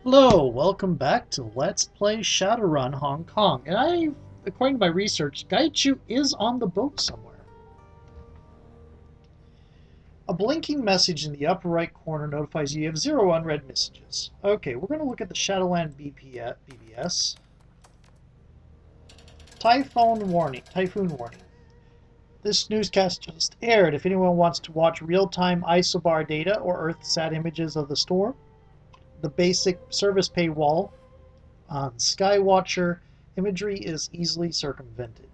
Hello, welcome back to Let's Play Shadowrun Hong Kong. According to my research, Gaichu is on the boat somewhere. A blinking message in the upper right corner notifies you have 0 unread messages. Okay, we're going to look at the Shadowland BBS. Typhoon warning. This newscast just aired. If anyone wants to watch real-time isobar data or Earth-sat images of the storm, the basic service paywall on Skywatcher imagery is easily circumvented.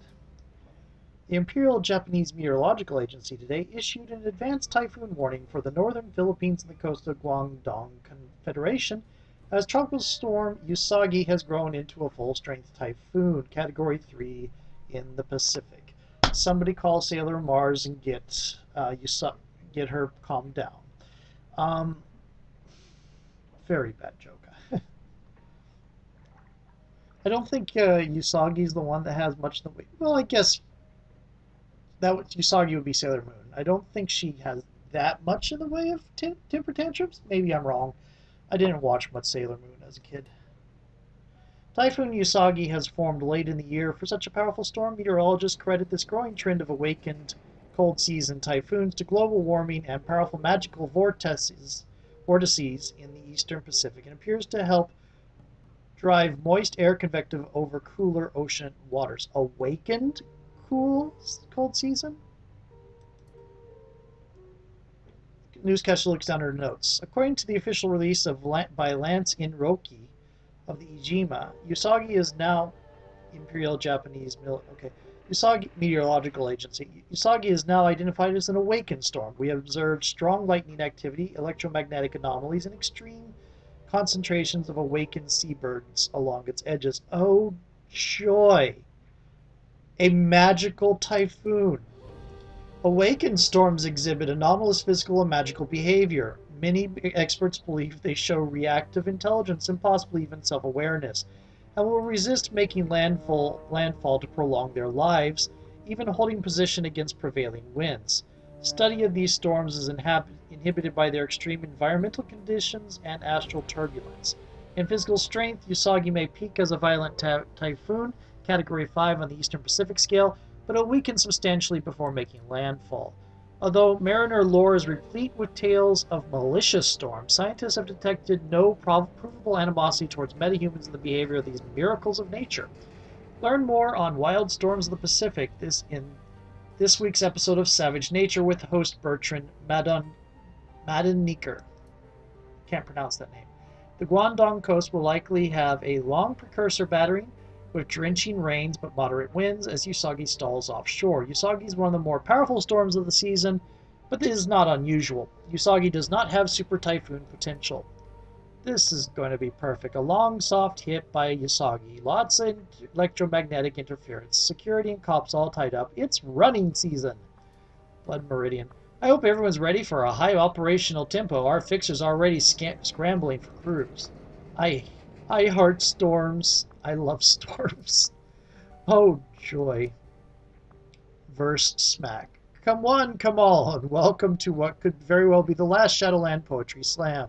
The Imperial Japanese Meteorological Agency today issued an advanced typhoon warning for the northern Philippines and the coast of Guangdong Confederation as tropical storm Usagi has grown into a full-strength typhoon, Category 3 in the Pacific. Somebody call Sailor Mars and get her calmed down. Very bad joke. I don't think Usagi's the one that has much in the way. Well, I guess Usagi would be Sailor Moon. I don't think she has that much in the way of temper tantrums. Maybe I'm wrong. I didn't watch much Sailor Moon as a kid. Typhoon Usagi has formed late in the year. For such a powerful storm, meteorologists credit this growing trend of awakened cold season typhoons to global warming and powerful magical vortices in the eastern Pacific, and appears to help drive moist air convective over cooler ocean waters. Awakened cold season? Newscaster looks down her notes. According to the official release by Lance Inroki of the Ijima, Usagi is now Imperial Japanese Usagi Meteorological Agency. Usagi is now identified as an awakened storm. We have observed strong lightning activity, electromagnetic anomalies, and extreme concentrations of awakened seabirds along its edges. Oh, joy! A magical typhoon. Awakened storms exhibit anomalous physical and magical behavior. Many experts believe they show reactive intelligence and possibly even self-awareness, and will resist making landfall to prolong their lives, even holding position against prevailing winds. Study of these storms is inhibited by their extreme environmental conditions and astral turbulence. In physical strength, Usagi may peak as a violent typhoon, Category 5 on the Eastern Pacific scale, but it weakens substantially before making landfall. Although mariner lore is replete with tales of malicious storms, scientists have detected no provable animosity towards metahumans in the behavior of these miracles of nature. Learn more on wild storms of the Pacific in this week's episode of Savage Nature with host Bertrand Madeniker. Can't pronounce that name. The Guangdong coast will likely have a long precursor battery with drenching rains but moderate winds as Usagi stalls offshore. Usagi is one of the more powerful storms of the season, but this is not unusual. Usagi does not have super typhoon potential. This is going to be perfect. A long, soft hit by Usagi. Lots of electromagnetic interference. Security and cops all tied up. It's running season. Blood Meridian. I hope everyone's ready for a high operational tempo. Our fixers are already scrambling for crews. I heart storms. I love storms. Oh, joy. Verse smack. Come one, come all, and welcome to what could very well be the last Shadowland Poetry Slam.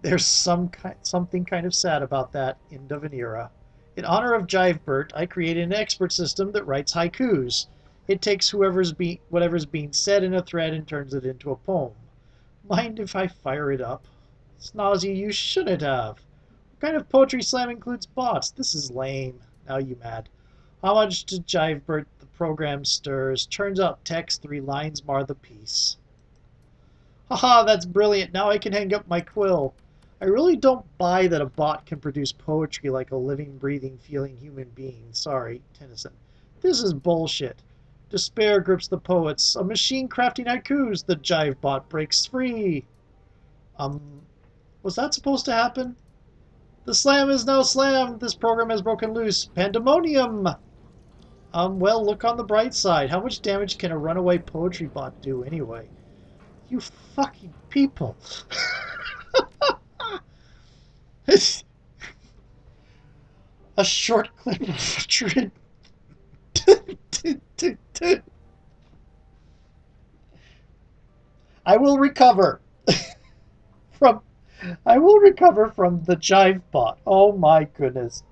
There's something kind of sad about that end of an era. In honor of Jivebert, I created an expert system that writes haikus. It takes whatever's being said in a thread and turns it into a poem. Mind if I fire it up? Snazzy, you shouldn't have. What kind of poetry slam includes bots? This is lame. Now you mad. Homage to Jivebert, the program stirs. Turns out text, 3 lines mar the piece. Haha, that's brilliant. Now I can hang up my quill. I really don't buy that a bot can produce poetry like a living, breathing, feeling human being. Sorry, Tennyson. This is bullshit. Despair grips the poets. A machine crafting haikus. The Jive bot breaks free. Was that supposed to happen? The slam is now slammed. This program has broken loose. Pandemonium! Well, look on the bright side. How much damage can a runaway poetry bot do anyway? You fucking people. A short clip of Trid. I will recover from I will recover from the jive bot. Oh my goodness.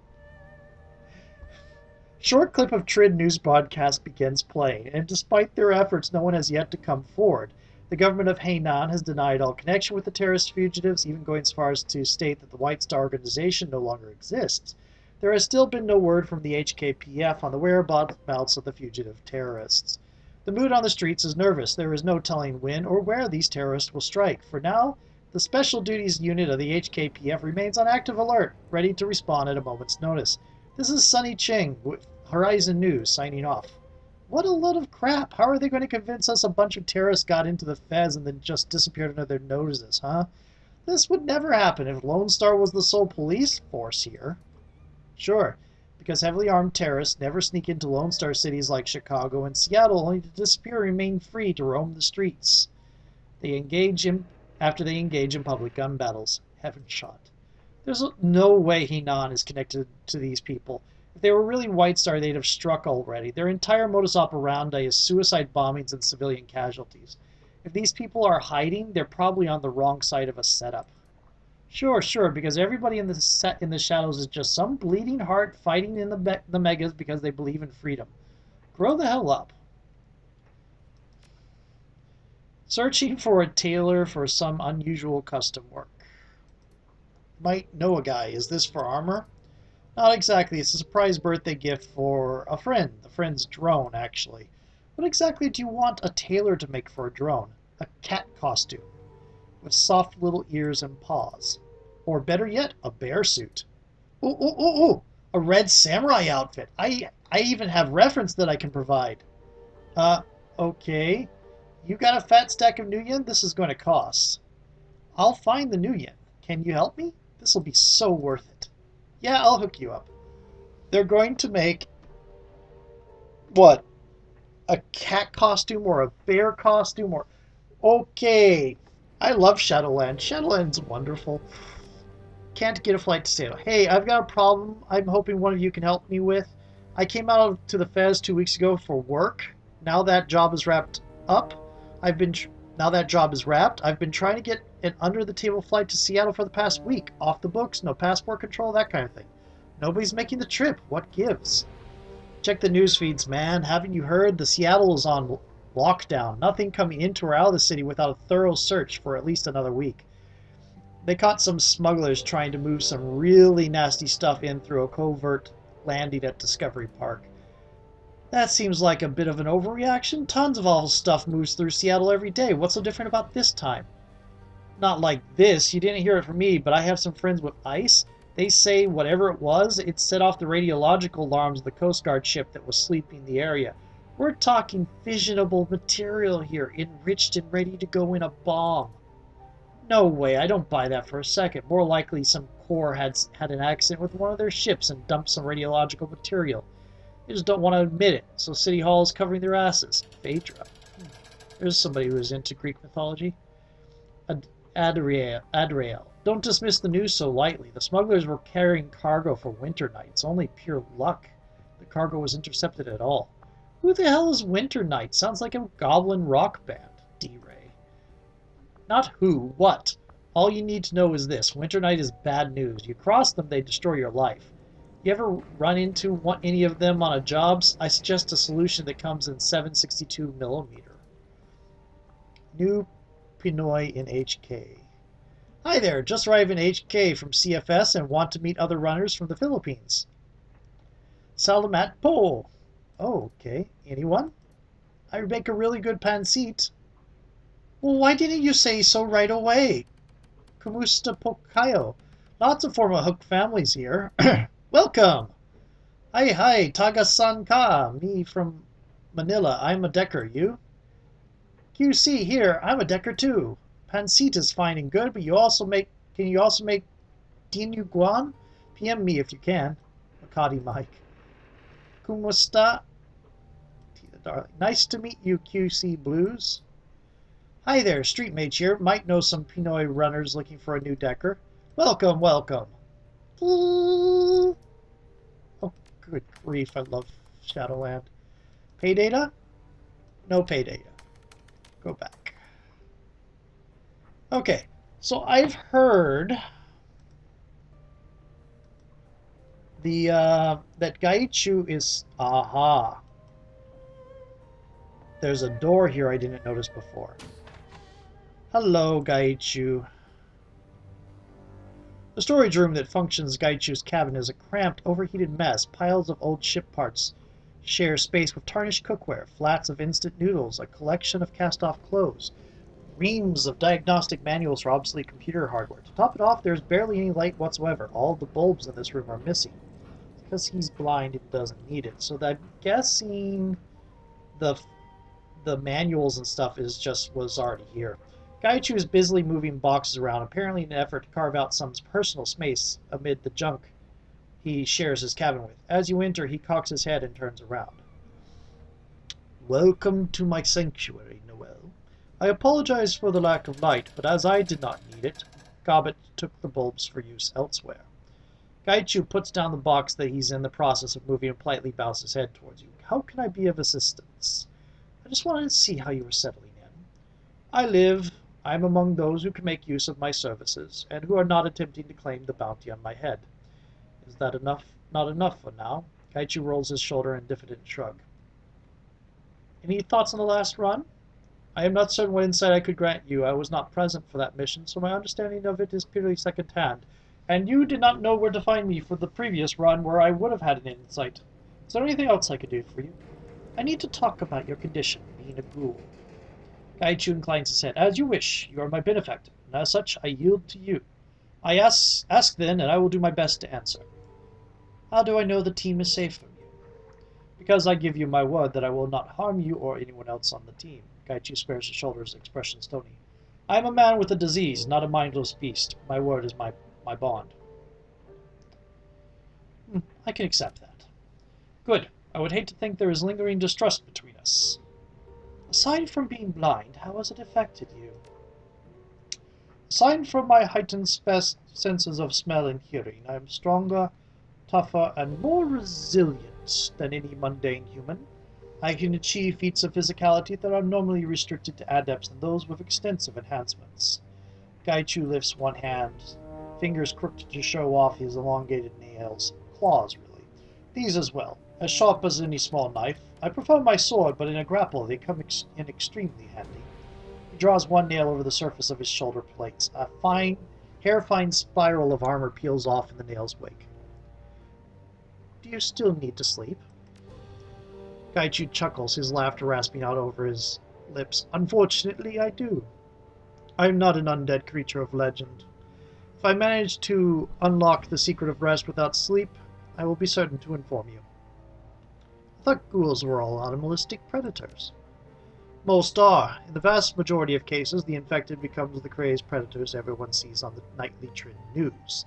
Short clip of Trid news broadcast begins playing, and despite their efforts, no one has yet to come forward. The government of Hainan has denied all connection with the terrorist fugitives, even going as far as to state that the White Star organization no longer exists. There has still been no word from the HKPF on the whereabouts of the fugitive terrorists. The mood on the streets is nervous. There is no telling when or where these terrorists will strike. For now, the Special Duties Unit of the HKPF remains on active alert, ready to respond at a moment's notice. This is Sunny Ching with Horizon News signing off. What a load of crap. How are they going to convince us a bunch of terrorists got into the fez and then just disappeared under their noses, huh? This would never happen if Lone Star was the sole police force here. Sure, because heavily armed terrorists never sneak into Lone Star cities like Chicago and Seattle only to disappear and remain free to roam the streets. After they engage in public gun battles. Heaven shot. There's no way Hainan is connected to these people. If they were really White Star, they'd have struck already. Their entire modus operandi is suicide bombings and civilian casualties. If these people are hiding, they're probably on the wrong side of a setup. Sure, because everybody in the shadows is just some bleeding heart fighting in the megas because they believe in freedom. Grow the hell up. Searching for a tailor for some unusual custom work. Might know a guy. Is this for armor? Not exactly. It's a surprise birthday gift for a friend. The friend's drone, actually. What exactly do you want a tailor to make for a drone? A cat costume. With soft little ears and paws. Or better yet, a bear suit. Ooh. A red samurai outfit. I even have reference that I can provide. Okay. You got a fat stack of new yen? This is going to cost. I'll find the new yen. Can you help me? This will be so worth it. Yeah, I'll hook you up. They're going to make, what, a cat costume or a bear costume or... Okay. I love Shadowland. Shadowland's wonderful. Can't get a flight to Seattle. Hey, I've got a problem I'm hoping one of you can help me with. I came out to the Fez 2 weeks ago for work. Now that job is wrapped up. I've been trying to get an under-the-table flight to Seattle for the past week. Off the books, no passport control, that kind of thing. Nobody's making the trip. What gives? Check the news feeds, man. Haven't you heard? The Seattle is on lockdown. Nothing coming into or out of the city without a thorough search for at least another week. They caught some smugglers trying to move some really nasty stuff in through a covert landing at Discovery Park. That seems like a bit of an overreaction. Tons of awful stuff moves through Seattle every day. What's so different about this time? Not like this. You didn't hear it from me, but I have some friends with ICE. They say whatever it was, it set off the radiological alarms of the Coast Guard ship that was sweeping the area. We're talking fissionable material here, enriched and ready to go in a bomb. No way, I don't buy that for a second. More likely some Corps had an accident with one of their ships and dumped some radiological material. They just don't want to admit it, so City Hall is covering their asses. Phaedra. There's somebody who is into Greek mythology. Adriel. Don't dismiss the news so lightly. The smugglers were carrying cargo for Winter Night. It's only pure luck the cargo was intercepted at all. Who the hell is Winter Night? Sounds like a goblin rock band. D-Ray. Not who, what. All you need to know is this. Winter Night is bad news. You cross them, they destroy your life. You ever run into any of them on a job? I suggest a solution that comes in 7.62mm. New Pinoy in HK. Hi there, just arrived in HK from CFS and want to meet other runners from the Philippines. Salamat po. Oh, okay. Anyone? I make a really good pancit. Well, why didn't you say so right away? Kumusta po kayo? Lots of former Hook families here. Welcome! Hi, Taga-san ka, me from Manila. I'm a decker, you? QC here, I'm a decker too. Pancit is fine and good, but can you also make dinuguan? PM me if you can. Makati Mike. Kumusta? Darling. Nice to meet you, QC Blues. Hi there, street mage here. Might know some Pinoy runners looking for a new decker. Welcome. Oh, good grief, I love Shadowland. Pay data? No pay data. Go back. Okay, So I've heard that Gaichu is... Aha. There's a door here I didn't notice before. Hello, Gaichu. The storage room that functions as Gaichu's cabin is a cramped, overheated mess. Piles of old ship parts share space with tarnished cookware, flats of instant noodles, a collection of cast-off clothes, reams of diagnostic manuals for obsolete computer hardware. To top it off, there's barely any light whatsoever. All the bulbs in this room are missing. Because he's blind and doesn't need it. So I'm guessing the manuals and stuff was already here. Gaichu is busily moving boxes around, apparently in an effort to carve out some personal space amid the junk he shares his cabin with. As you enter, he cocks his head and turns around. Welcome to my sanctuary, Noel. I apologize for the lack of light, but as I did not need it, Gobbet took the bulbs for use elsewhere. Gaichu puts down the box that he's in the process of moving and politely bows his head towards you. How can I be of assistance? I just wanted to see how you were settling in. I am among those who can make use of my services, and who are not attempting to claim the bounty on my head. Is that enough? Not enough for now. Gaichu rolls his shoulder in a diffident shrug. Any thoughts on the last run? I am not certain what insight I could grant you. I was not present for that mission, so my understanding of it is purely second-hand. And you did not know where to find me for the previous run, where I would have had an insight. Is there anything else I could do for you? I need to talk about your condition, being a ghoul. Gaichu inclines his head. As you wish. You are my benefactor, and as such I yield to you. I ask then, and I will do my best to answer. How do I know the team is safe from you? Because I give you my word that I will not harm you or anyone else on the team. Gaichu squares his shoulders, expression stony. I am a man with a disease, not a mindless beast. My word is my bond. I can accept that. Good. I would hate to think there is lingering distrust between us. Aside from being blind, how has it affected you? Aside from my heightened senses of smell and hearing, I am stronger, tougher, and more resilient than any mundane human. I can achieve feats of physicality that are normally restricted to adepts and those with extensive enhancements. Gaichu lifts one hand, fingers crooked to show off his elongated nails. Claws, really. These as well. As sharp as any small knife. I prefer my sword, but in a grapple they come in extremely handy. He draws one nail over the surface of his shoulder plates. A hair-fine spiral of armor peels off in the nail's wake. Do you still need to sleep? Gaichu chuckles, his laughter rasping out over his lips. Unfortunately, I do. I am not an undead creature of legend. If I manage to unlock the secret of rest without sleep, I will be certain to inform you. I thought ghouls were all animalistic predators. Most are. In the vast majority of cases, the infected becomes the crazed predators everyone sees on the nightly Trin news.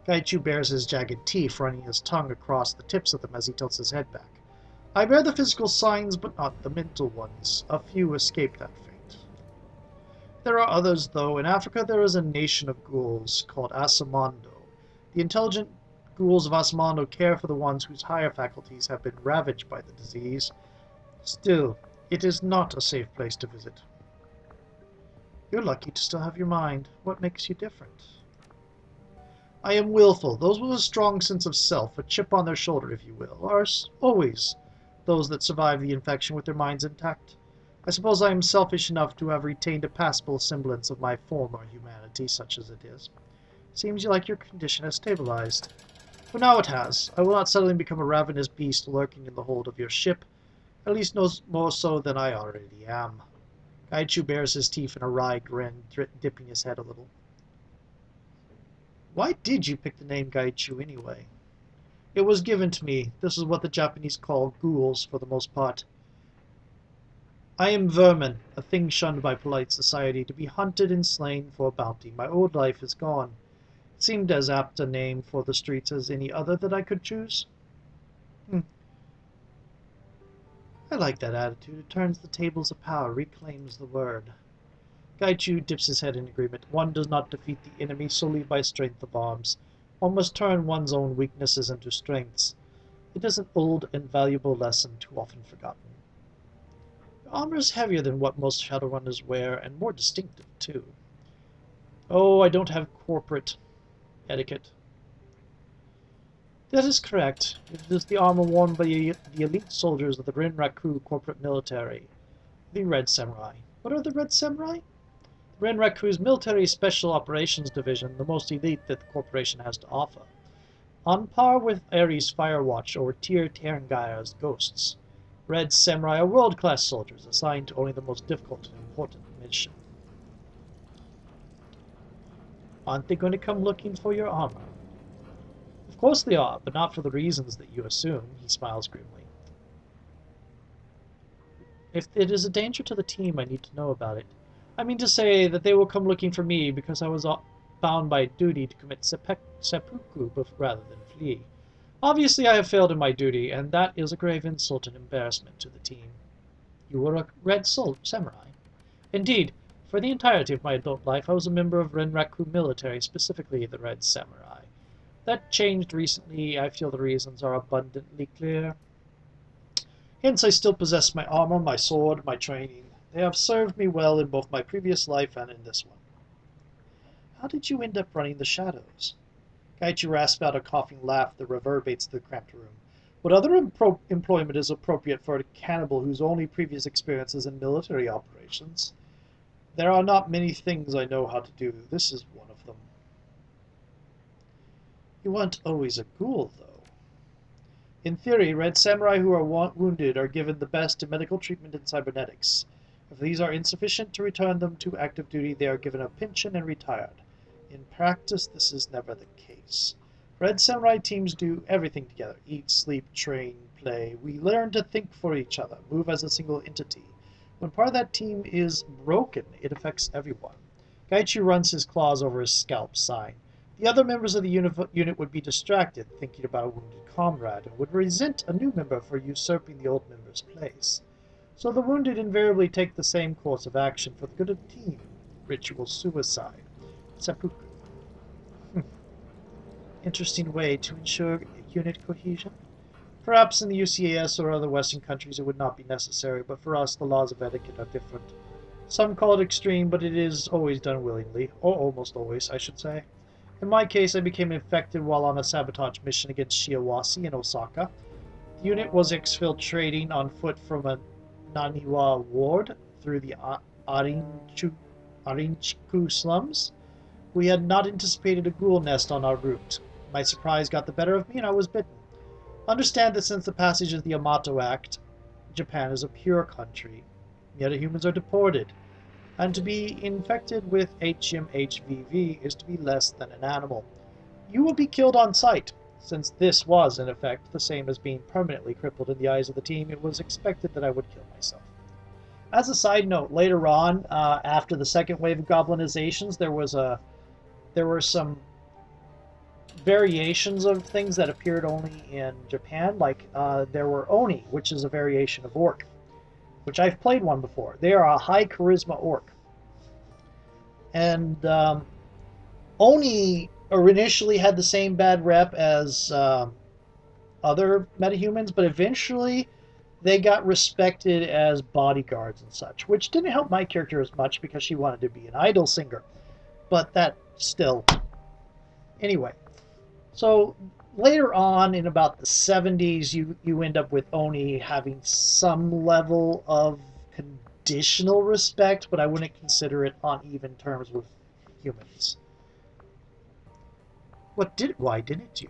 Gaichu bares his jagged teeth, running his tongue across the tips of them as he tilts his head back. I bear the physical signs, but not the mental ones. A few escape that fate. There are others, though. In Africa there is a nation of ghouls called Asamando. The intelligent ghouls of Asamando care for the ones whose higher faculties have been ravaged by the disease. Still, it is not a safe place to visit. You're lucky to still have your mind. What makes you different? I am willful. Those with a strong sense of self, a chip on their shoulder, if you will, are always those that survive the infection with their minds intact. I suppose I am selfish enough to have retained a passable semblance of my former humanity, such as it is. Seems like your condition has stabilized. For now it has. I will not suddenly become a ravenous beast lurking in the hold of your ship, at least no more so than I already am. Gaichu bares his teeth in a wry grin, dipping his head a little. Why did you pick the name Gaichu anyway? It was given to me. This is what the Japanese call ghouls for the most part. I am vermin, a thing shunned by polite society, to be hunted and slain for a bounty. My old life is gone. It seemed as apt a name for the streets as any other that I could choose. I like that attitude. It turns the tables of power, reclaims the word. Gaichu dips his head in agreement. One does not defeat the enemy solely by strength of arms. One must turn one's own weaknesses into strengths. It is an old and valuable lesson too often forgotten. Your armor is heavier than what most Shadowrunners wear, and more distinctive, too. Oh, I don't have corporate etiquette. That is correct. It is the armor worn by the elite soldiers of the Rinraku corporate military, the Red Samurai. What are the Red Samurai? Rinraku's military special operations division, the most elite that the corporation has to offer. On par with Ares Firewatch or Tyr Tarangaya's ghosts, Red Samurai are world-class soldiers assigned to only the most difficult and important mission. Aren't they going to come looking for your armor? Of course they are, but not for the reasons that you assume, he smiles grimly. If it is a danger to the team, I need to know about it. I mean to say that they will come looking for me because I was bound by duty to commit seppuku rather than flee. Obviously I have failed in my duty, and that is a grave insult and embarrassment to the team. You were a Red Samurai. Indeed, for the entirety of my adult life I was a member of Renraku military, specifically the Red Samurai. That changed recently. I feel the reasons are abundantly clear. Hence I still possess my armor, my sword, my training. They have served me well in both my previous life and in this one. How did you end up running the Shadows? Gaichu rasps out a coughing laugh that reverberates through the cramped room. What other employment is appropriate for a cannibal whose only previous experience is in military operations? There are not many things I know how to do. This is one of them. You weren't always a ghoul, though. In theory, Red Samurai who are wounded are given the best in medical treatment and cybernetics. If these are insufficient to return them to active duty, they are given a pension and retired. In practice, this is never the case. Red Samurai teams do everything together. Eat, sleep, train, play. We learn to think for each other, move as a single entity. When part of that team is broken, it affects everyone. Gaichu runs his claws over his scalp, sighing. The other members of the unit would be distracted, thinking about a wounded comrade, and would resent a new member for usurping the old member's place. So the wounded invariably take the same course of action for the good of the team. Ritual suicide. Seppuku. Interesting way to ensure unit cohesion. Perhaps in the UCAS or other Western countries it would not be necessary, but for us the laws of etiquette are different. Some call it extreme, but it is always done willingly, or almost always, I should say. In my case, I became infected while on a sabotage mission against Shiawase in Osaka. The unit was exfiltrating on foot from a Naniwa ward through the Arinchiku slums. We had not anticipated a ghoul nest on our route. My surprise got the better of me and I was bitten. Understand that since the passage of the Yamato Act, Japan is a pure country. Metahumans are deported, and to be infected with HMHVV is to be less than an animal. You will be killed on sight. Since this was, in effect, the same as being permanently crippled in the eyes of the team, it was expected that I would kill myself. As a side note, later on, after the second wave of goblinizations, there were some variations of things that appeared only in Japan, like there were Oni, which is a variation of Orc, which I've played one before. They are a high charisma Orc. And Oni initially had the same bad rep as other metahumans, but eventually they got respected as bodyguards and such, which didn't help my character as much because she wanted to be an idol singer. But that still... Anyway, so later on in about the 70s, you end up with Oni having some level of conditional respect, but I wouldn't consider it on even terms with humans. Why didn't you?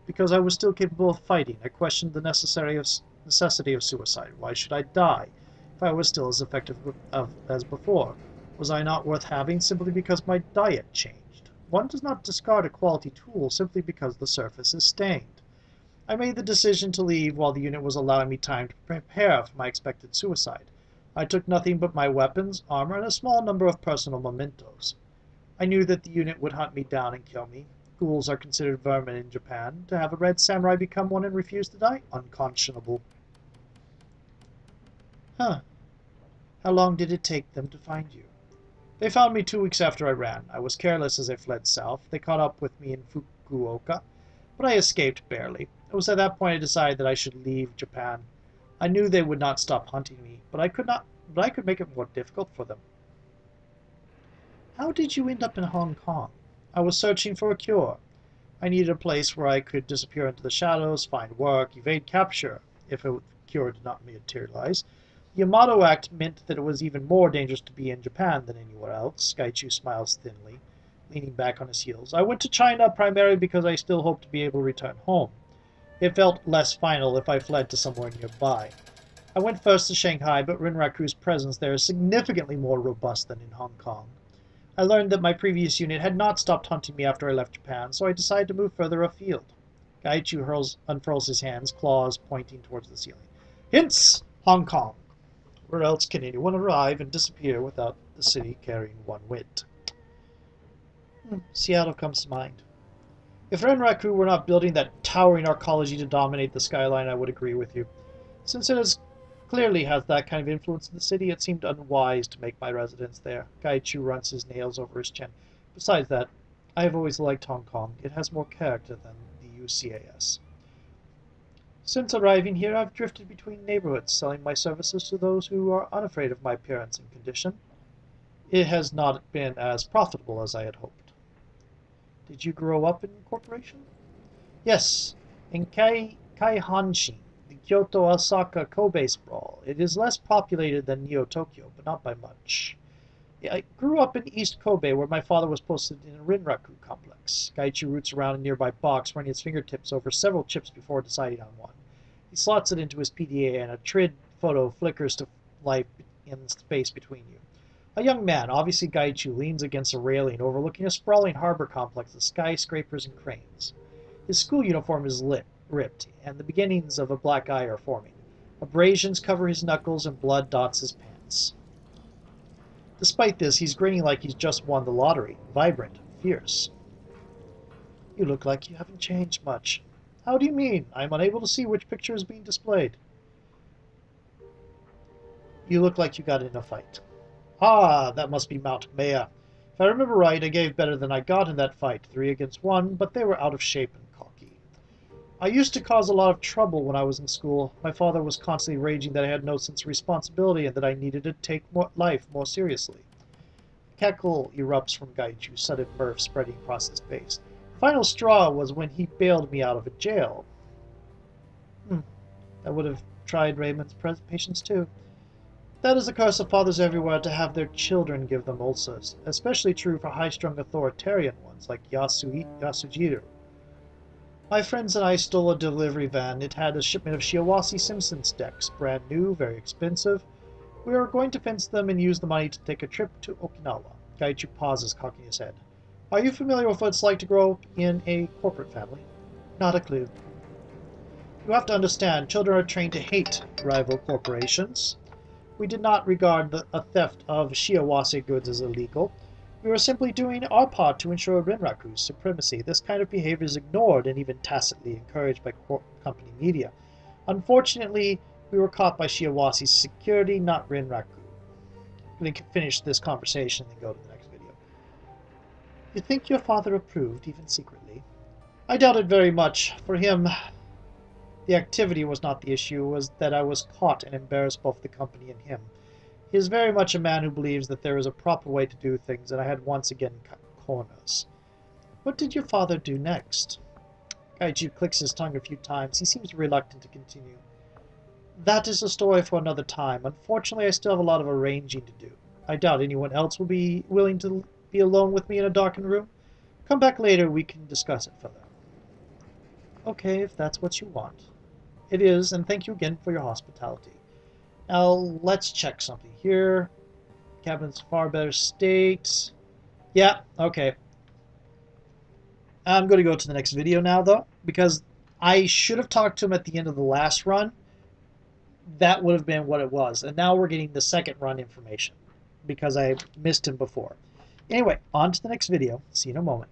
Because I was still capable of fighting. I questioned the necessity of suicide. Why should I die if I was still as effective as before? Was I not worth having simply because my diet changed? One does not discard a quality tool simply because the surface is stained. I made the decision to leave while the unit was allowing me time to prepare for my expected suicide. I took nothing but my weapons, armor, and a small number of personal mementos. I knew that the unit would hunt me down and kill me. Ghouls are considered vermin in Japan. To have a red samurai become one and refuse to die? Unconscionable. Huh. How long did it take them to find you? They found me 2 weeks after I ran. I was careless as I fled south. They caught up with me in Fukuoka, but I escaped barely. It was at that point I decided that I should leave Japan. I knew they would not stop hunting me, but I could make it more difficult for them. How did you end up in Hong Kong? I was searching for a cure. I needed a place where I could disappear into the shadows, find work, evade capture, if a cure did not materialize. The Yamato Act meant that it was even more dangerous to be in Japan than anywhere else. Gaichu smiles thinly, leaning back on his heels. I went to China primarily because I still hoped to be able to return home. It felt less final if I fled to somewhere nearby. I went first to Shanghai, but Rinraku's presence there is significantly more robust than in Hong Kong. I learned that my previous unit had not stopped hunting me after I left Japan, so I decided to move further afield. Gaichu unfurls his hands, claws pointing towards the ceiling. Hence, Hong Kong. Where else can anyone arrive and disappear without the city carrying one whit? Seattle comes to mind. If Renraku were not building that towering arcology to dominate the skyline, I would agree with you. Since it clearly has that kind of influence in the city, it seemed unwise to make my residence there. Gaichu runs his nails over his chin. Besides that, I have always liked Hong Kong. It has more character than the UCAS. Since arriving here, I've drifted between neighborhoods, selling my services to those who are unafraid of my appearance and condition. It has not been as profitable as I had hoped. Did you grow up in corporation? Yes, in Kaihanshin, the Kyoto-Osaka Kobe sprawl. It is less populated than Neo-Tokyo, but not by much. I grew up in East Kobe, where my father was posted in a Rinraku complex. Gaichu roots around a nearby box, running his fingertips over several chips before deciding on one. He slots it into his PDA, and a TRID photo flickers to life in the space between you. A young man, obviously Gaichu, leans against a railing overlooking a sprawling harbor complex of skyscrapers and cranes. His school uniform is ripped, and the beginnings of a black eye are forming. Abrasions cover his knuckles, and blood dots his pants. Despite this, he's grinning like he's just won the lottery, vibrant, fierce. You look like you haven't changed much. How do you mean? I'm unable to see which picture is being displayed. You look like you got in a fight. Ah, that must be Mount Maya. If I remember right, I gave better than I got in that fight, 3 against 1, but they were out of shape and cocky. I used to cause a lot of trouble when I was in school. My father was constantly raging that I had no sense of responsibility and that I needed to take life more seriously. A cackle erupts from Gaichu, sudden mirth spreading across his face. The final straw was when he bailed me out of a jail. I would have tried Raymond's patience too. That is the curse of fathers everywhere, to have their children give them ulcers, especially true for high-strung authoritarian ones like Yasujiro. My friends and I stole a delivery van. It had a shipment of Shiawase Simpsons decks, brand new, very expensive. We were going to fence them and use the money to take a trip to Okinawa. Gaichu pauses, cocking his head. Are you familiar with what it's like to grow up in a corporate family? Not a clue. You have to understand, children are trained to hate rival corporations. We did not regard a theft of Shiawase goods as illegal. We were simply doing our part to ensure Rinraku's supremacy. This kind of behavior is ignored and even tacitly encouraged by company media. Unfortunately, we were caught by Shiawase's security, not Rinraku. I'm going to finish this conversation and then go to the next video. You think your father approved, even secretly? I doubt it very much. For him, the activity was not the issue, it was that I was caught and embarrassed both the company and him. He is very much a man who believes that there is a proper way to do things, and I had once again cut corners. What did your father do next? Gaichu clicks his tongue a few times. He seems reluctant to continue. That is a story for another time. Unfortunately, I still have a lot of arranging to do. I doubt anyone else will be willing to be alone with me in a darkened room. Come back later, we can discuss it further. Okay, if that's what you want. It is, and thank you again for your hospitality. Now, let's check something here. Cabinet's far better state. Yeah, okay. I'm going to go to the next video now, though, because I should have talked to him at the end of the last run. That would have been what it was. And now we're getting the second run information, because I missed him before. Anyway, on to the next video. See you in a moment.